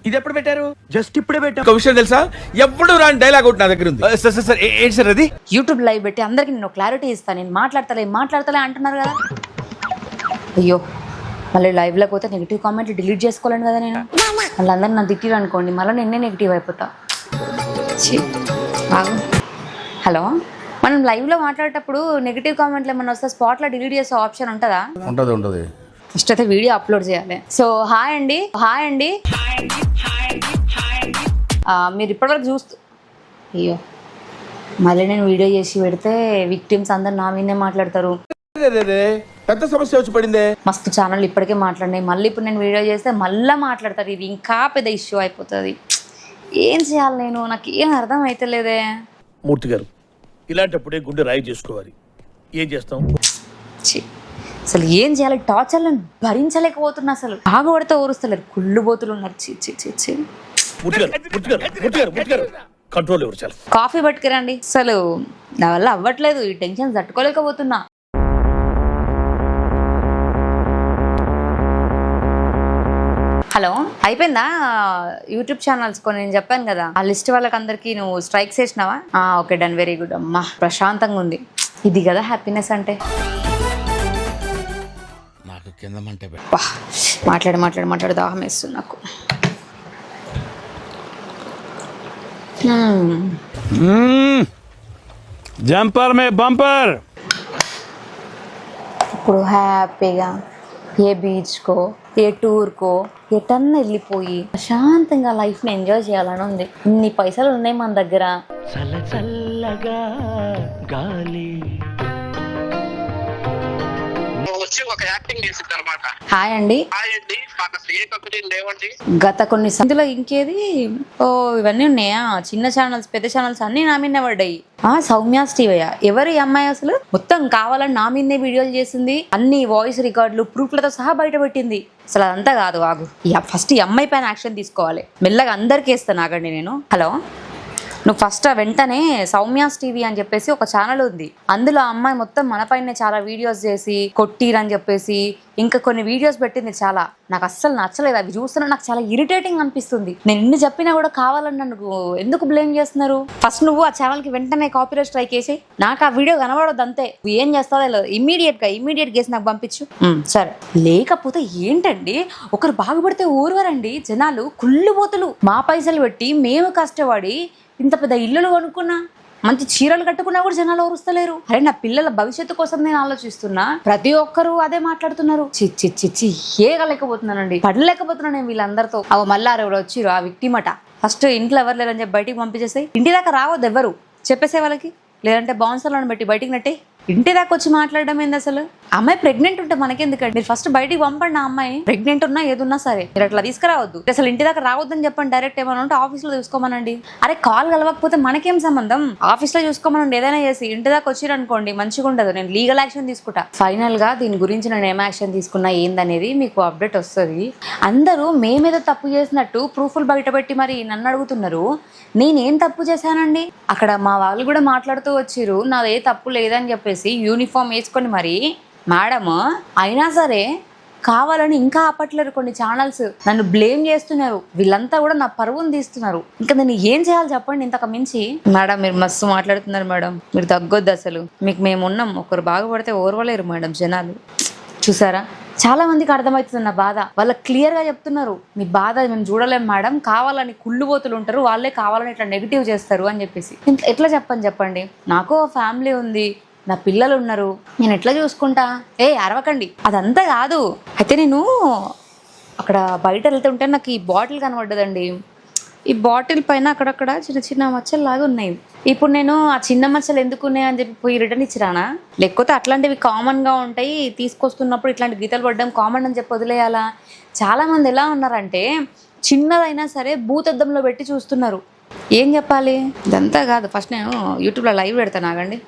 ఇది ఎప్పుడు పెట్టారు? జస్ట్ ఇప్పుడే పెట్టా. ఒక విషయం తెలుసా, ఎప్పుడు రాని డైలాగ్ ఒకటి నా దగ్గర ఉంది. సార్ ఏంటి సార్ అది? యూట్యూబ్ లైవ్ పెట్టి అందరికి నేను క్లారిటీ ఇస్తాను, నేను మాట్లాడతలే అంటున్నారు కదా. అయ్యో మళ్ళీ లైవ్లోకి పోతే నెగిటివ్ కామెంట్లు డిలీట్ చేసుకోలేను కదా నేను. మళ్ళీ అందరూ నన్ను తిట్టిరు అనుకోండి, మళ్ళీ నేనే నెగిటివ్ అయిపోతా. హలో, మనం లైవ్లో మాట్లాడేటప్పుడు నెగిటివ్ కామెంట్లు ఏమన్నా వస్తే స్పాట్లో డిలీట్ చేసే ఆప్షన్ ఉంటుందా? ఉంటది. ఫస్ట్ అయితే వీడియో అప్లోడ్ చేయాలి. సో హాయ్ అండి మీరు ఇప్పటివరకు అయ్యో మళ్ళీ నేను వీడియో చేసి పెడితే విక్టిమ్స్ అందరు నా మీదే మాట్లాడతారు. పెద్ద సమస్య వచ్చి పడిందే. మస్తు ఛానల్ ఇప్పటికే మాట్లాడినాయి, మళ్ళీ ఇప్పుడు నేను వీడియో చేస్తే మళ్ళీ మాట్లాడతారు. ఇది ఇంకా పెద్ద ఇష్యూ అయిపోతుంది. ఏం చేయాలి నేను? నాకు ఏం అర్థం అవుతలేదే. మూర్తి గారు, ఇలాంటప్పుడే గుండె రాయి చేసుకోవాలి. ఏం చేస్తాం? అసలు ఏం చేయాలి? టార్చర్లను భరించలేకపోతున్నా. అసలు బాగుపడితే ఓరుస్తలేరు, కుళ్ళుబోతులు ఉన్నారు. కంట్రోల్ ఎవరు? చాలా కాఫీ పట్టుకురండి. అసలు నా వల్ల అవ్వట్లేదు, ఈ టెన్షన్ తట్టుకోలేకపోతున్నా. హలో, అయిపోయిందా యూట్యూబ్ ఛానల్స్ కొన్ని నేను చెప్పాను కదా, ఆ లిస్ట్ వాళ్ళకి అందరికి నువ్వు స్ట్రైక్స్ వేసినావా? Okay done, very good. అమ్మా ప్రశాంతంగా ఉంది. ఇది కదా హ్యాపీనెస్ అంటే. నాకు కింద మంటే మాట్లాడి దాహం వేస్తుంది నాకు. జంపర్ మే బంపర్. ఇప్పుడు హ్యాపీగా ఏ బీచ్కో ఏ టూర్కో ఎటన్నా వెళ్ళిపోయి ప్రశాంతంగా లైఫ్ని ఎంజాయ్ చేయాలని ఉంది. ఇన్ని పైసలు ఉన్నాయి మన దగ్గర. చల్లగా గాలి హాయ్ అండి. గత కొన్ని సందులో ఇంకేది ఇవన్నీ ఉన్నాయా? చిన్న ఛానల్స్ పెద్ద ఛానల్స్ అన్ని నా మీదనే పడ్డాయి. సౌమ్య టీవయ్య ఎవరు ఈ అమ్మాయి? అసలు మొత్తం కావాలని నా మీదనే వీడియోలు చేసింది, అన్ని వాయిస్ రికార్డులు ప్రూఫ్లతో సహా బయట పెట్టింది. అసలు అదంతా కాదు. ఫస్ట్ ఈ అమ్మాయి పైన యాక్షన్ తీసుకోవాలి. మెల్లగా అందరికీ వేస్తాను ఆగండి నేను. హలో, నువ్వు ఫస్ట్ వెంటనే సౌమ్యాస్ టీవీ అని చెప్పేసి ఒక ఛానల్ ఉంది, అందులో అమ్మాయి మొత్తం మన పైన చాలా వీడియోస్ చేసి కొట్టిరని చెప్పేసి ఇంకా కొన్ని వీడియోస్ పెట్టింది. చాలా నాకు అస్సలు నచ్చలేదు. అవి చూస్తున్నా నాకు చాలా ఇరిటేటింగ్ అనిపిస్తుంది. నేను ఇన్ని చెప్పినా కూడా కావాలని నన్ను ఎందుకు బ్లేమ్ చేస్తున్నారు? ఫస్ట్ నువ్వు ఆ ఛానల్కి వెంటనే కాపీరైట్ స్ట్రైక్ వేసి నాకు ఆ వీడియో కనబడదు అంతే. నువ్వు ఏం చేస్తావో లేదు, ఇమ్మీడియట్ కేసు నాకు పంపించు. సరే. లేకపోతే ఏంటండి, ఒకరు బాగుపడితే ఊరువరండి జనాలు, కుళ్ళుబోతులు. మా పైసలు పెట్టి మేము కష్టపడి ఇంత పెద్ద ఇల్లులు కొనుక్కున్నా, మంచి చీరలు కట్టుకున్నా కూడా జనాలు ఓరుస్తలేరు. అరే నా పిల్లల భవిష్యత్తు కోసం నేను ఆలోచిస్తున్నా, ప్రతి ఒక్కరు అదే మాట్లాడుతున్నారు. చిచ్చి ఏగలేకపోతున్నానండి, పడలేకపోతున్నాను నేను వీళ్ళందరితో. మళ్ళీ ఎవరు వచ్చిరు ఆ విక్టిమ్ అట. ఫస్ట్ ఇంట్లో ఎవరు లేరని చెప్పి బయటికి పంపించేసాయి. ఇంటి దాకా రావద్దు ఎవరు, చెప్పేసే వాళ్ళకి, లేదంటే బౌన్సర్లను పెట్టి బయటికి నట్టే. ఇంటి దాకా వచ్చి మాట్లాడడం ఏంది? అసలు అమ్మాయి ప్రెగ్నెంట్ ఉంటే మనకెందుకండి? మీరు ఫస్ట్ బయటికి పంపండి. ఆ అమ్మాయి ప్రెగ్నెంట్ ఉన్నా ఏదున్నా సరే మీరు అట్లా తీసుకురావద్దు. అసలు ఇంటి దాకా రావద్దని చెప్పండి. డైరెక్ట్ ఏమైనా ఉంటే ఆఫీస్లో చూసుకోమనండి. అరే కాల్ కలవకపోతే మనకేం సంబంధం? ఆఫీస్లో చూసుకోమనండి. ఏదైనా చేసి ఇంటి దాకా వచ్చిరనుకోండి మంచిగా ఉండదు. నేను లీగల్ యాక్షన్ తీసుకుంటా. ఫైనల్ గా దీని గురించి నేను ఏం యాక్షన్ తీసుకున్నా ఏందనేది మీకు అప్డేట్ వస్తుంది. అందరూ మేమేదో తప్పు చేసినట్టు ప్రూఫ్లు బయటపెట్టి మరి నన్ను అడుగుతున్నారు. నేనేం తప్పు చేశానండి? అక్కడ మా వాళ్ళు కూడా మాట్లాడుతూ వచ్చిర్రు, నాదే తప్పు లేదని చెప్పేసి యూనిఫామ్ వేసుకొని మరి మేడం. అయినా సరే కావాలని ఇంకా ఆపట్లేరు కొన్ని ఛానల్స్, నన్ను బ్లేమ్ చేస్తున్నారు. వీళ్ళంతా కూడా నా పరువును తీస్తున్నారు. ఇంకా నేను ఏం చేయాలి చెప్పండి ఇంతకు మించి? మేడం మీరు మస్తు మాట్లాడుతున్నారు మేడం, మీరు తగ్గొద్దు. అసలు మీకు మేము ఉన్నాం, ఒకరు బాగుపడితే ఓర్వలేరు మేడం జనాలు. చూసారా, చాలా మందికి అర్థమవుతుంది నా బాధ. వాళ్ళకి క్లియర్గా చెప్తున్నారు, మీ బాధ మేము చూడలేము మేడం, కావాలని కుళ్ళుబోతులు ఉంటారు, వాళ్ళే కావాలని ఇట్లా నెగిటివ్ చేస్తారు అని చెప్పేసి. ఎట్లా చెప్పండి? నాకు ఫ్యామిలీ ఉంది, నా పిల్లలు ఉన్నారు, నేను ఎట్లా చూసుకుంటా? అరవకండి, అదంతా కాదు. అయితే నేను అక్కడ బయట వెళ్తుంటే నాకు ఈ బాటిల్ కనబడ్డదండి. ఈ బాటిల్ పైన అక్కడక్కడ చిన్న చిన్న మచ్చలు లాగా ఉన్నాయి. ఇప్పుడు నేను ఆ చిన్న మచ్చలు ఎందుకు ఉన్నాయి అని చెప్పి పోయి రిటర్న్ ఇచ్చిరానా? లేకపోతే అట్లాంటివి కామన్గా ఉంటాయి, తీసుకొస్తున్నప్పుడు ఇట్లాంటి గీతలు పడడం కామన్ అని చెప్పి వదిలేయాలా? చాలామంది ఎలా ఉన్నారంటే చిన్నదైనా సరే భూతద్దంలో పెట్టి చూస్తున్నారు. ఏం చెప్పాలి? ఇదంతా కాదు. ఫస్ట్ నేను యూట్యూబ్లో లైవ్ పెడతాను ఆగండి.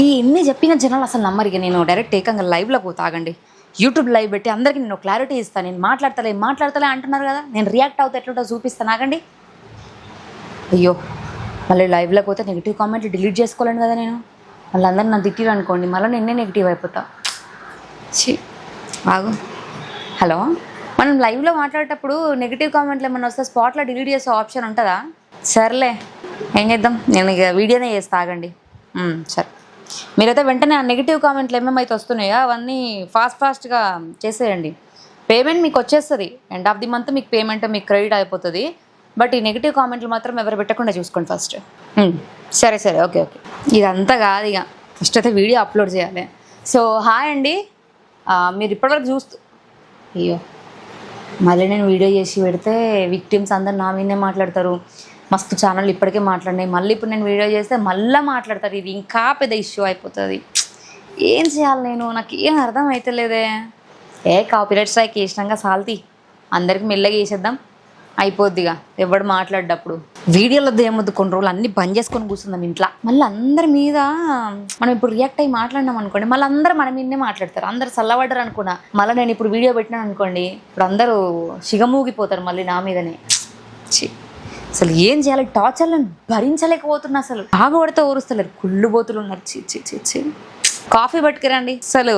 ఈ ఎన్ని చెప్పిన జనాలు అసలు నమ్మరు. ఇక నేను డైరెక్ట్ ఏకంగా లైవ్లో పోతా ఆగండి. యూట్యూబ్ లైవ్ పెట్టి అందరికీ నేను క్లారిటీ ఇస్తాను. నేను మాట్లాడతలే అంటున్నారు కదా, నేను రియాక్ట్ అవుతా ఎట్లుంటో చూపిస్తాను ఆగండి. అయ్యో మళ్ళీ లైవ్లోకి పోతే నెగిటివ్ కామెంట్లు డిలీట్ చేసుకోలేను కదా నేను. మళ్ళీ అందరూ నన్ను తిట్టిరు అనుకోండి, మళ్ళీ నేనే నెగిటివ్ అయిపోతా. ఆగు. హలో, మనం లైవ్లో మాట్లాడేటప్పుడు నెగిటివ్ కామెంట్లు ఏమైనా వస్తే స్పాట్లో డిలీట్ చేసే ఆప్షన్ ఉంటుందా? సర్లే ఏం చేద్దాం, నేను ఇక వీడియోనే చేస్తా, ఆగండి. సరే, మీరైతే వెంటనే ఆ నెగిటివ్ కామెంట్లు ఏమేమైతే వస్తున్నాయో అవన్నీ ఫాస్ట్గా చేసేయండి. పేమెంట్ మీకు వచ్చేస్తుంది, ఎండ్ ఆఫ్ ది మంత్ మీకు పేమెంట్ మీకు క్రెడిట్ అయిపోతుంది. బట్ ఈ నెగిటివ్ కామెంట్లు మాత్రం ఎవరు పెట్టకుండా చూసుకోండి ఫస్ట్. సరే ఓకే. ఇదంతా కాదు, ఇక ఫస్ట్ అయితే వీడియో అప్లోడ్ చేయాలి. సో హాయ్ అండి, మీరు ఇప్పటివరకు అయ్యో మళ్ళీ నేను వీడియో చేసి పెడితే విక్టిమ్స్ అందరు నా మీదే మాట్లాడతారు. మస్తు ఛానల్ ఇప్పటికే మాట్లాడినాయి, మళ్ళీ ఇప్పుడు నేను వీడియో చేస్తే మళ్ళీ మాట్లాడతారు. ఇది ఇంకా పెద్ద ఇష్యూ అయిపోతుంది. ఏం చేయాలి నేను, నాకు ఏం అర్థం అవుతలేదే. కాపీరైట్ స్ట్రైక్ వేసినాక సాల్తీ అందరికి మెల్లగా వేసేద్దాం, అయిపోద్దిగా. ఎవడు మాట్లాడేటప్పుడు వీడియోలో ఏమొద్దు, కొన్ని రోజులు అన్ని బంద్ చేసుకొని కూర్చుందాం ఇంట్లో. మళ్ళీ అందరి మీద మనం ఇప్పుడు రియాక్ట్ అయ్యి మాట్లాడినాం అనుకోండి, మళ్ళీ అందరూ మన మీదనే మాట్లాడతారు. అందరు చల్లబడ్డారు అనుకున్నా, మళ్ళీ నేను ఇప్పుడు వీడియో పెట్టినాను అనుకోండి, ఇప్పుడు అందరూ సిగమూగిపోతారు మళ్ళీ నా మీదనే. అసలు ఏం చేయాలి, టార్చర్లను భరించలేకపోతున్నా. అసలు బాగా పడితే ఓరుస్తలేరు, కుళ్ళు బోతులు ఉన్నారు. చి కాఫీ పట్టుకురండి. అసలు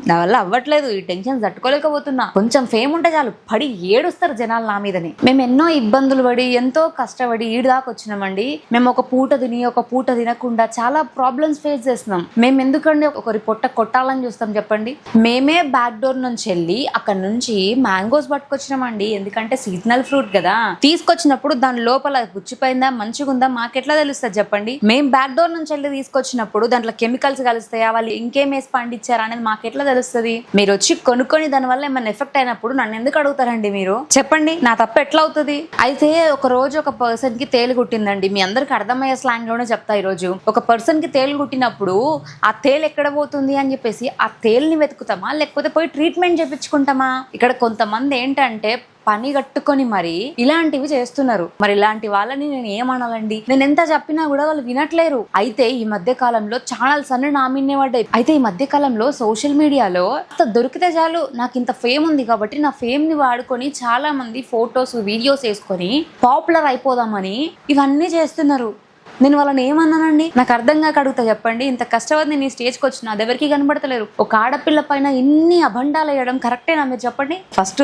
నా వల్ల అవ్వట్లేదు, ఈ టెన్షన్ తట్టుకోలేకపోతున్నా. కొంచెం ఫేమ్ ఉంటే చాలు పడి ఏడుస్తారు జనాలు నా మీదనే. మేము ఎన్నో ఇబ్బందులు పడి ఎంతో కష్టపడి ఈడు దాకా వచ్చినామండి. మేము ఒక పూట తిని ఒక పూట తినకుండా చాలా ప్రాబ్లమ్స్ ఫేస్ చేస్తున్నాం. మేము ఎందుకండి ఒకరి పొట్ట కొట్టాలని చూస్తాం చెప్పండి? మేమే బ్యాక్ డోర్ నుంచి వెళ్ళి అక్కడ నుంచి మ్యాంగోస్ పట్టుకొచ్చినామండి. ఎందుకంటే సీజనల్ ఫ్రూట్ కదా, తీసుకొచ్చినప్పుడు దాని లోపల పుచ్చిపోయిందా మంచిగా ఉందా మాకెట్లా తెలుస్తుంది చెప్పండి? మేము బ్యాక్ డోర్ నుంచి వెళ్ళి తీసుకొచ్చినప్పుడు దాంట్లో కెమికల్స్ కలుస్తాయా, వాళ్ళు ఇంకేం వేసి పండించారా అనేది మాకెట్లా తెలుస్తుంది? మీరు వచ్చి కొనుక్కొని దానివల్ల ఏమైనా ఎఫెక్ట్ అయినప్పుడు నన్ను ఎందుకు అడుగుతారండి మీరు? చెప్పండి, నా తప్ప ఎట్లా అవుతుంది? అయితే ఒక రోజు ఒక పర్సన్ కి తేలు కుట్టిందండి. మీ అందరికి అర్థమయ్యే స్లాంగ్ లోనే చెప్తా. ఈ రోజు ఒక పర్సన్ కి తేలు కుట్టినప్పుడు ఆ తేలు ఎక్కడ పోతుంది అని చెప్పేసి ఆ తేలుని వెతుకుతామా, లేకపోతే పోయి ట్రీట్మెంట్ చేయించుకుంటామా? ఇక్కడ కొంతమంది ఏంటంటే పని కట్టుకొని మరి ఇలాంటివి చేస్తున్నారు. మరి ఇలాంటి వాళ్ళని నేను ఏమనాలండి? నేను ఎంత చెప్పినా కూడా వాళ్ళు వినట్లేరు. అయితే ఈ మధ్య కాలంలో ఛానల్స్ అన్ని నామినే పడ్డాయి. అయితే ఈ మధ్య కాలంలో సోషల్ మీడియాలో దొరికితే చాలు, నాకు ఇంత ఫేమ్ ఉంది కాబట్టి నా ఫేమ్ ని వాడుకొని చాలా మంది ఫొటోస్ వీడియోస్ వేసుకొని పాపులర్ అయిపోదామని ఇవన్నీ చేస్తున్నారు. నేను వాళ్ళని ఏమన్నానండి? నాకు అర్థం కాక అడుగుతా చెప్పండి. ఇంత కష్టపడి నేను ఈ స్టేజ్కి వచ్చిన, అది ఎవరికి కనబడతలేరు. ఒక ఆడపిల్ల పైన ఇన్ని అభండాలు వేయడం కరెక్టేనా మీరు చెప్పండి? ఫస్ట్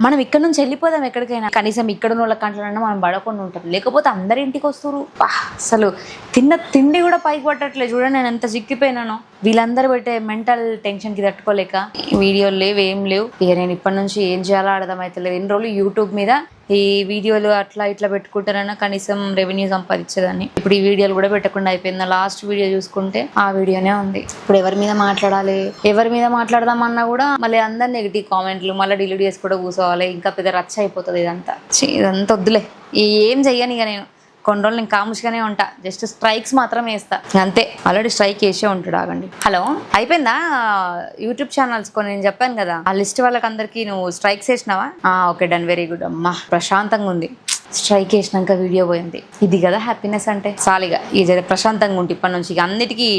మనం ఇక్కడ నుంచి వెళ్ళిపోదాం ఎక్కడికైనా, కనీసం ఇక్కడ వాళ్ళ కంట్లన్నా మనం పడకుండా ఉంటాం. లేకపోతే అందరి ఇంటికి వస్తారు. అసలు తిన్న తిండి కూడా పైకి పట్టట్లేదు. చూడండి నేను ఎంత చిక్కిపోయినానో వీళ్ళందరూ పెట్టే మెంటల్ టెన్షన్ కి తట్టుకోలేక. వీడియోలు లేవు, ఏం లేవు. ఇక నేను ఇప్పటి నుంచి ఏం చేయాలో అర్థమవుతలేదు. ఎన్ని రోజులు యూట్యూబ్ మీద ఈ వీడియోలు అట్లా ఇట్లా పెట్టుకుంటానన్నా కనీసం రెవెన్యూ సంపాదించేదాన్ని. ఇప్పుడు ఈ వీడియోలు కూడా పెట్టకుండా అయిపోయింది. లాస్ట్ వీడియో చూసుకుంటే ఆ వీడియోనే ఉంది. ఇప్పుడు ఎవరి మీద మాట్లాడాలి, ఎవరి మీద మాట్లాడదామన్నా కూడా మళ్ళీ అందరు నెగిటివ్ కామెంట్లు, మళ్ళీ డిలీట్ చేసి కూడా కూర్చోవాలి. ఇంకా పెద్ద రచ్చ అయిపోతుంది ఇదంతా. ఇదంతా వద్దులే, ఏం చెయ్యను ఇక నేను. కొన్ని రోజులు నేను కాముష్గానే ఉంటా, జస్ట్ స్ట్రైక్స్ మాత్రం వేస్తా అంతే. ఆల్రెడీ స్ట్రైక్ వేసే ఉంటాడు. ఆగండి. హలో, అయిపోయిందా యూట్యూబ్ ఛానల్స్ కొన్ని? నేను చెప్పాను కదా ఆ లిస్ట్ వాళ్ళకి అందరికి నువ్వు స్ట్రైక్స్ వేసినావా? Okay, done, very good. అమ్మా ప్రశాంతంగా ఉంది. స్ట్రైక్ వేసినాక వీడియో పోయింది. ఇది కదా హ్యాపీనెస్ అంటే. చాలిగా ఇది ప్రశాంతంగా ఉంటే ఇప్పటి నుంచి అన్నిటికీ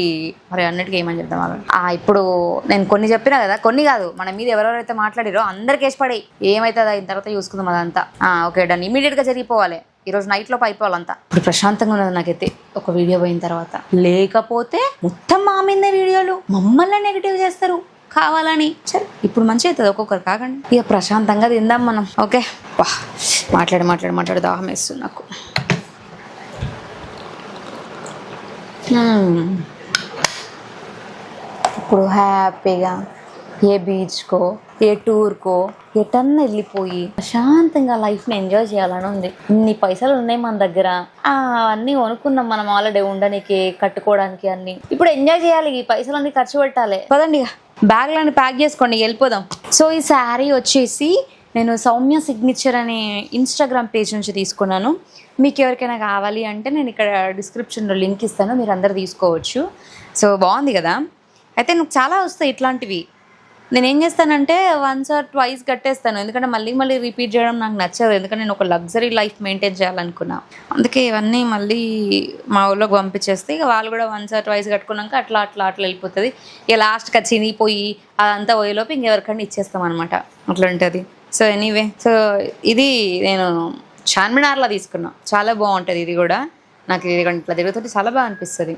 ఏమని చెప్తాం ఆగండి. ఇప్పుడు నేను కొన్ని చెప్పినా కదా, కొన్ని కాదు, మన మీద ఎవరెవరైతే మాట్లాడారో అందరికి వేసి పడే. ఏమైతుంది అయిన తర్వాత చూసుకుందాం అదంతా. ఓకే, డన్, ఇమీడియట్ గా జరిగిపోవాలి. ఈరోజు నైట్ లోపు అయిపోవాలంతా. ఇప్పుడు ప్రశాంతంగా ఉన్నది నాకైతే ఒక వీడియో పోయిన తర్వాత. లేకపోతే మొత్తం మా మీద వీడియోలు మమ్మల్ని నెగిటివ్ చేస్తారు కావాలని. సరే, ఇప్పుడు మంచి అవుతుంది ఒక్కొక్కరు. కాకండి, ఇక ప్రశాంతంగా తిందాం మనం. ఓకే, మాట్లాడి దాహం వేస్తుంది నాకు. ఇప్పుడు హ్యాపీగా ఏ బీచ్కో ఏ టూర్కో ఎటన్నా వెళ్ళిపోయి ప్రశాంతంగా లైఫ్ని ఎంజాయ్ చేయాలని ఉంది. ఇన్ని పైసలు ఉన్నాయి మన దగ్గర, అన్నీ కొనుక్కున్నాం మనం ఆల్రెడీ ఉండడానికి, కట్టుకోవడానికి అన్ని. ఇప్పుడు ఎంజాయ్ చేయాలి, ఈ పైసలన్నీ ఖర్చు పెట్టాలి. పదండి, బ్యాగ్లన్నీ ప్యాక్ చేసుకోండి, వెళ్ళిపోదాం. సో ఈ శారీ వచ్చేసి నేను సౌమ్య సిగ్నేచర్ అనే ఇన్స్టాగ్రామ్ పేజ్ నుంచి తీసుకున్నాను. మీకు ఎవరికైనా కావాలి అంటే నేను ఇక్కడ డిస్క్రిప్షన్లో లింక్ ఇస్తాను, మీరు అందరు తీసుకోవచ్చు. సో బాగుంది కదా. అయితే నాకు చాలా వస్తాయి ఇట్లాంటివి. నేనేం చేస్తానంటే వన్స్ ఆర్ ట్వైస్ కట్టేస్తాను, ఎందుకంటే మళ్ళీ రిపీట్ చేయడం నాకు నచ్చదు. ఎందుకంటే నేను ఒక లగ్జరీ లైఫ్ మెయింటైన్ చేయాలనుకున్నా. అందుకే ఇవన్నీ మళ్ళీ మా ఊళ్ళోకి పంపించేస్తే ఇక వాళ్ళు కూడా వన్స్ ఆర్ ట్వైస్ కట్టుకున్నాక అట్లా వెళ్ళిపోతుంది. ఇక లాస్ట్గా చినిగిపోయి అదంతా పోయేలోపు ఇంకెవరికన్నా ఇచ్చేస్తాం అనమాట. అట్లా ఉంటుంది. సో ఎనీవే, సో ఇది నేను చార్మినార్లో తీసుకున్నా. చాలా బాగుంటుంది ఇది కూడా. నాకు ఇది ఇట్లా తిరుగుతుంటే చాలా బాగా అనిపిస్తుంది.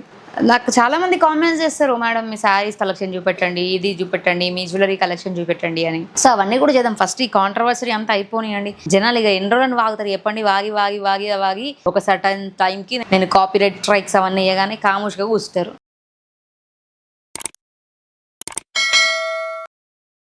నాకు చాలా మంది కామెంట్స్ చేస్తారు, మేడం మీ శారీస్ కలెక్షన్ చూపెట్టండి, ఇది చూపెట్టండి, మీ జ్యువెలరీ కలెక్షన్ చూపెట్టండి అని. సో అవన్నీ కూడా చేద్దాం. ఫస్ట్ ఈ కాంట్రవర్సరీ అంతా అయిపోనియండి. జనాలు ఇక ఎన్ని రోజులను వాగుతారు చెప్పండి. వాగి ఒక సర్టన్ టైంకి నేను కాపీరైట్ స్ట్రైక్స్ అవన్నీ వేయగానే కాముష్గా కూస్తారు.